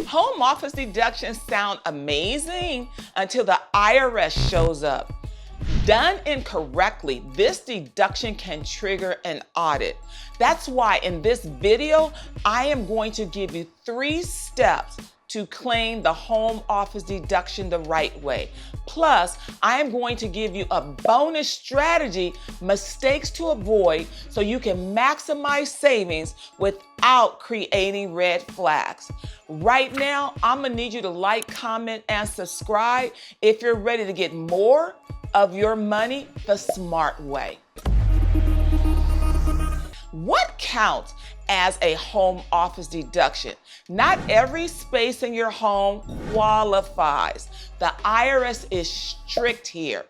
Home office deductions sound amazing until the IRS shows up. Done incorrectly, this deduction can trigger an audit. That's why in this video, I am going to give you 3 steps to claim the home office deduction the right way. Plus, I am going to give you a bonus strategy, mistakes to avoid, so you can maximize savings without creating red flags. Right now, I'm gonna need you to like, comment, and subscribe if you're ready to get more of your money the smart way. What counts as a home office deduction? Not every space in your home qualifies. The IRS is strict here.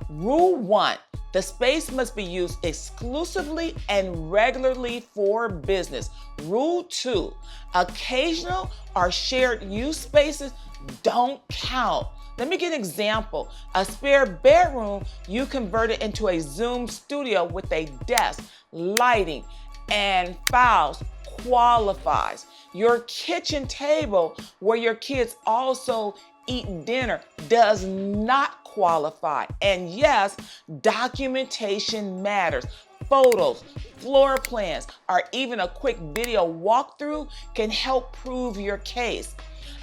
Rule 1, the space must be used exclusively and regularly for business. Rule 2, occasional or shared use spaces don't count. Let me give an example. A spare bedroom you converted into a Zoom studio with a desk, lighting, and files qualifies. Your kitchen table where your kids also eat dinner does not qualify. And yes, documentation matters. Photos, floor plans, or even a quick video walkthrough can help prove your case.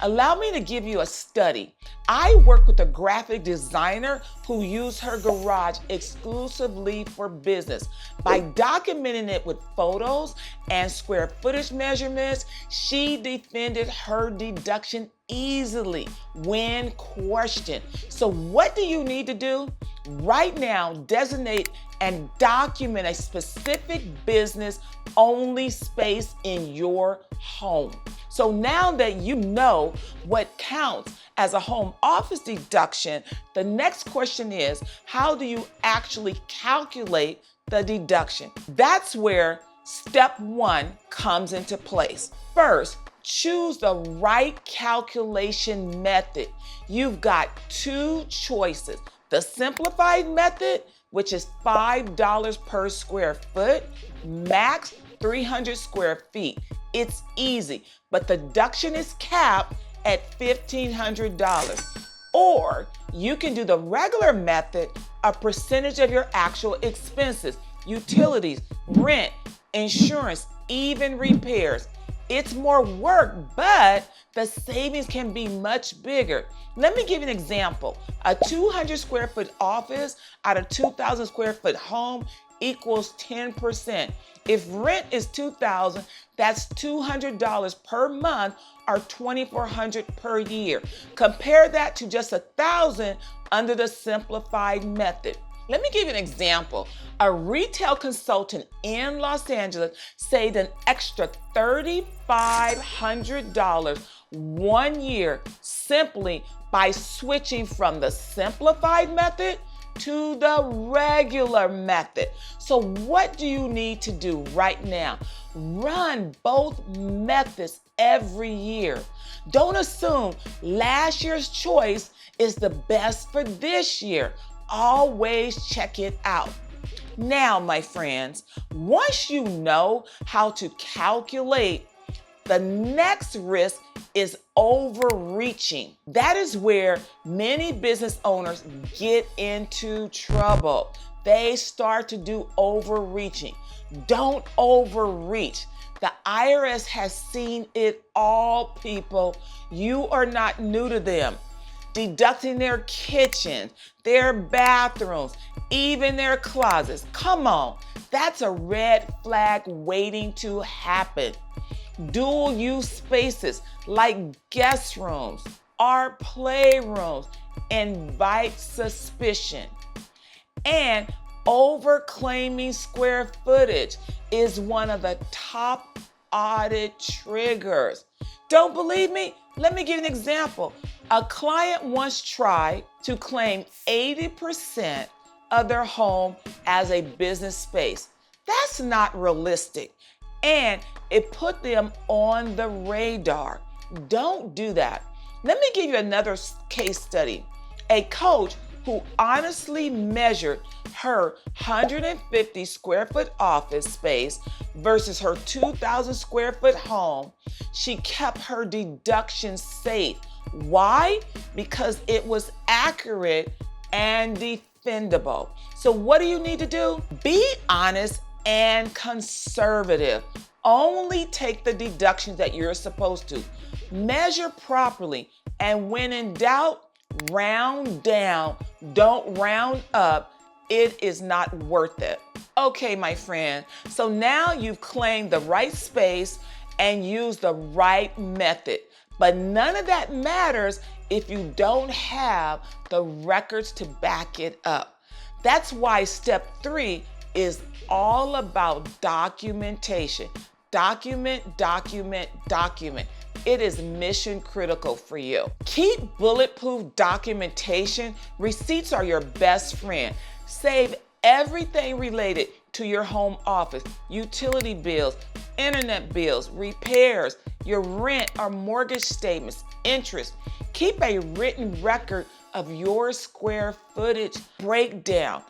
Allow me to give you a study. I work with a graphic designer who used her garage exclusively for business. By documenting it with photos and square footage measurements, she defended her deduction easily when questioned. So what do you need to do? Right now, designate and document a specific business-only space in your home. So now that you know what counts as a home office deduction, the next question is, how do you actually calculate the deduction? That's where step 1 comes into place. First, choose the right calculation method. You've got 2 choices. The simplified method, which is $5 per square foot, max 300 square feet. It's easy, but the deduction is capped at $1,500. Or you can do the regular method, a percentage of your actual expenses, utilities, rent, insurance, even repairs. It's more work, but the savings can be much bigger. Let me give you an example. A 200 square foot office out of 2,000 square foot home equals 10%. If rent is $2,000, that's $200 per month or $2,400 per year. Compare that to just $1,000 under the simplified method. Let me give you an example. A retail consultant in Los Angeles saved an extra $3,500 1 year simply by switching from the simplified method to the regular method. So what do you need to do right now? Run both methods every year. Don't assume last year's choice is the best for this year. Always check it out. Now, my friends, once you know how to calculate, the next risk is overreaching. That is where many business owners get into trouble. They start to do overreaching. Don't overreach. The IRS has seen it all, people. You are not new to them. Deducting their kitchens, their bathrooms, even their closets. Come on, that's a red flag waiting to happen. Dual use spaces like guest rooms or playrooms invite suspicion. And overclaiming square footage is one of the top audit triggers. Don't believe me? Let me give you an example. A client once tried to claim 80% of their home as a business space. That's not realistic. And it put them on the radar. Don't do that. Let me give you another case study. A coach who honestly measured her 150 square foot office space versus her 2,000 square foot home, she kept her deductions safe. Why? Because it was accurate and defendable. So what do you need to do? Be honest and conservative. Only take the deductions that you're supposed to. Measure properly, and when in doubt, round down. Don't round up. It is not worth it. Okay, my friend, so now you've claimed the right space and used the right method. But none of that matters if you don't have the records to back it up. That's why step 3 is all about documentation. Document, document, document. It is mission critical for you. Keep bulletproof documentation. Receipts are your best friend. Save everything related to your home office, utility bills, internet bills, repairs, your rent or mortgage statements, interest. Keep a written record of your square footage breakdown,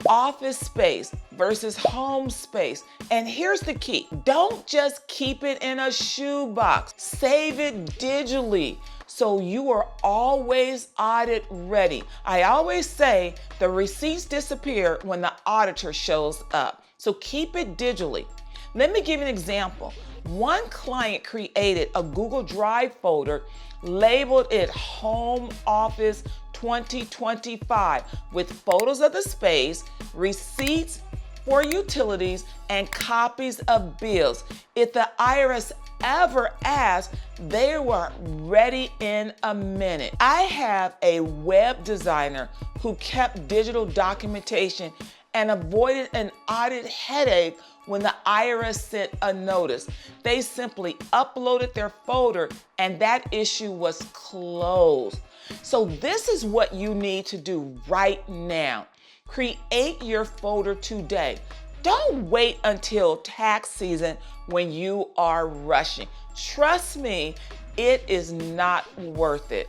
office space versus home space. And here's the key. Don't just keep it in a shoebox. Save it digitally so you are always audit ready. I always say the receipts disappear when the auditor shows up. So keep it digitally. Let me give you an example. One client created a Google Drive folder, labeled it Home Office 2025 with photos of the space, receipts for utilities, and copies of bills. If the IRS ever asked, they were ready in a minute. I have a web designer who kept digital documentation and avoided an audit headache when the IRS sent a notice. They simply uploaded their folder and that issue was closed. So this is what you need to do right now. Create your folder today. Don't wait until tax season when you are rushing. Trust me, it is not worth it.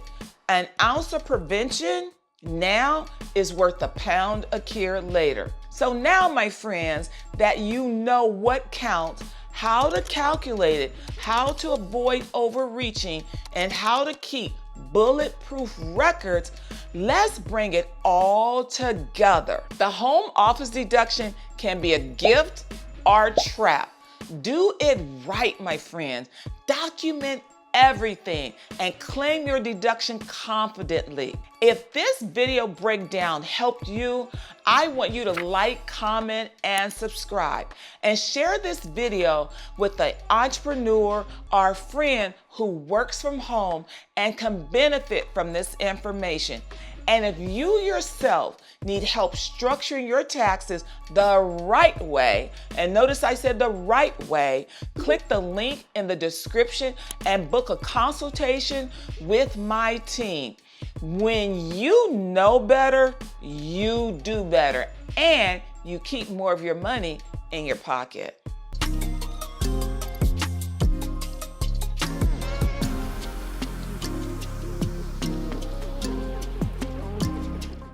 An ounce of prevention now is worth a pound a cure later. So now, my friends, that you know what counts, how to calculate it, how to avoid overreaching, and how to keep bulletproof records, let's bring it all together. The home office deduction can be a gift or trap. Do it right, my friends. Document everything and claim your deduction confidently. If this video breakdown helped you, I want you to like, comment, and subscribe. And share this video with an entrepreneur or a friend who works from home and can benefit from this information. And if you yourself need help structuring your taxes the right way, and notice I said the right way, click the link in the description and book a consultation with my team. When you know better, you do better, and you keep more of your money in your pocket.